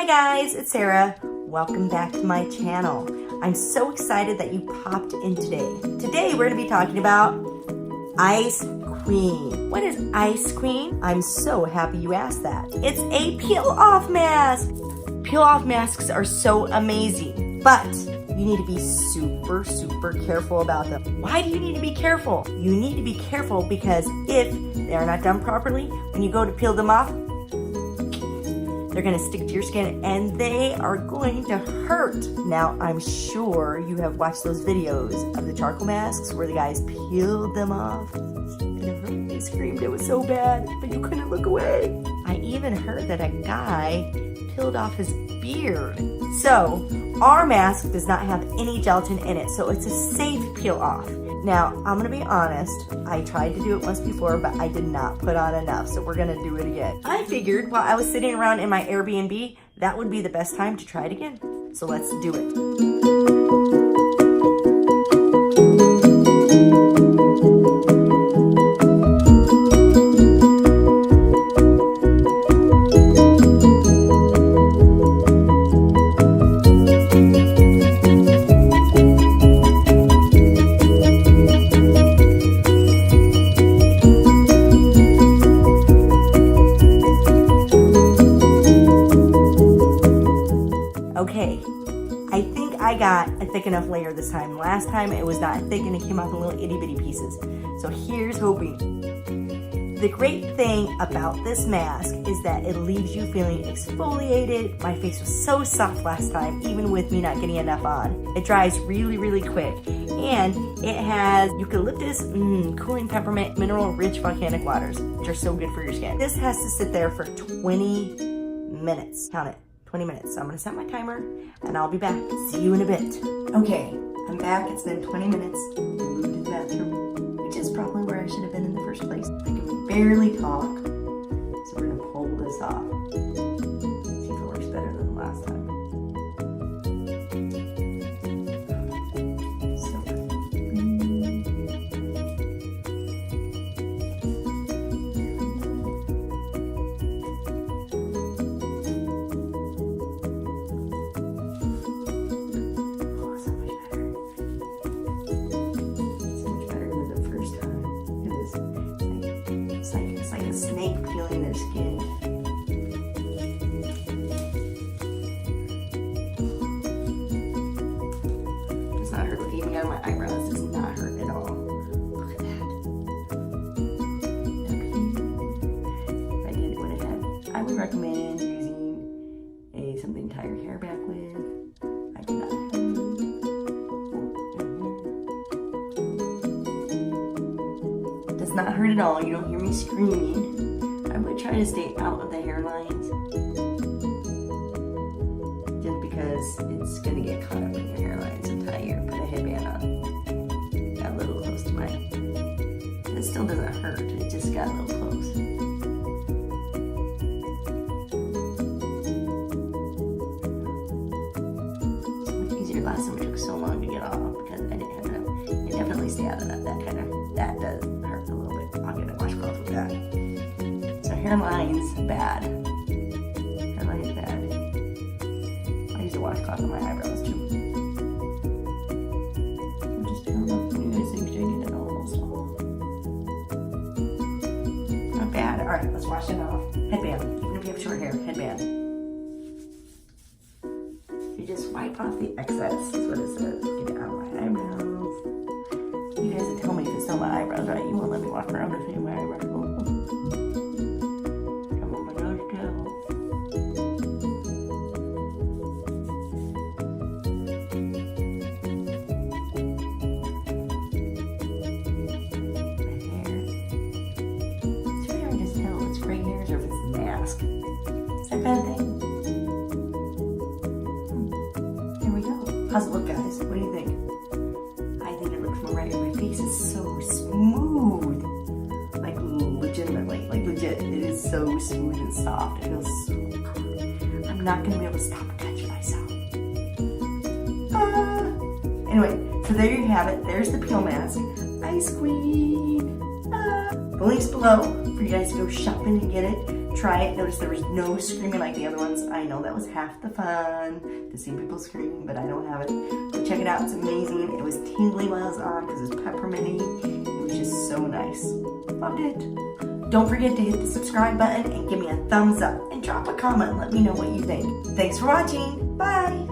Hi guys, it's Sarah. Welcome back to my channel. I'm so excited that you popped in today. Today we're going to be talking about ice cream. What is ice cream? I'm so happy you asked that. It's a peel-off mask. Peel-off masks are so amazing, but you need to be super careful about them. Why do you need to be careful? You need to be careful because if they are not done properly, when you go to peel them off, they're gonna stick to your skin and they are going to hurt. Now, I'm sure you have watched those videos of the charcoal masks where the guys peeled them off. And it hurt. They screamed, it was so bad, but you couldn't look away. I even heard that a guy peeled off his beard. So, our mask does not have any gelatin in it, so it's a safe peel off. Now, I'm gonna be honest, I tried to do it once before, but I did not put on enough, so we're gonna do it again. I figured while I was sitting around in my Airbnb, that would be the best time to try it again. So let's do it. Okay, I think I got a thick enough layer this time. Last time it was not thick and it came off in little itty bitty pieces. So here's hoping. The great thing about this mask is that it leaves you feeling exfoliated. My face was so soft last time, even with me not getting enough on. It dries really quick. And it has eucalyptus, cooling peppermint, mineral rich volcanic waters, which are so good for your skin. This has to sit there for 20 minutes. Count it. 20 minutes. So I'm gonna set my timer and I'll be back. See you in a bit. Okay, I'm back. It's been 20 minutes. I moved to the bathroom, which is probably where I should have been in the first place. I can barely talk, so we're gonna pull this off. See if it works better than the last time. It's like a snake peeling their skin. Does not hurt. Looking down my eyebrows does not hurt at all. Look at that. Okay. If I did it with a head, I would recommend using something to tie your hair back with. I do not have Does not hurt at all. You don't hear me screaming. I would try to stay out of the hairlines just because it's gonna get caught up in your hairlines. So put a headband on. Got a little close to mine. It still doesn't hurt. It just got a little close. So much easier last time. It took so long to get off because I didn't have enough. It definitely stay out of that. That does hurt a little bit. I'll get a washcloth with that. So hairlines, bad. Hairlines, bad. I use a washcloth on my eyebrows too. I'm just doing what you guys think. Should I get it almost all? Not bad. All right, let's wash it off. Headband. Even if you have short hair, headband. You just wipe off the excess. That's what it says. Get it out of my eyebrows. You guys would tell me if it's not my eyebrows, right? You won't let me walk around with any of my eyebrows. Come on, my nose tail. My hair. It's really hard to tell if it's gray hairs or if it's the mask. Is that a bad thing? Here we go. How's it look, guys? What do you think? Right, my face is so smooth, like legitimately, like legit. It is so smooth and soft. It feels so good. I'm not gonna be able to stop and touch myself. Anyway, so there you have it. There's the peel mask, ice cream. The link's below for you guys to go shopping and get it. Try it. Notice there was no screaming like the other ones. I know that was half the fun, to see people screaming, but I don't have it. But check it out. It's amazing. It was tingly while I was on because it's pepperminty. It was just so nice. Loved it. Don't forget to hit the subscribe button and give me a thumbs up and drop a comment and let me know what you think. Thanks for watching. Bye.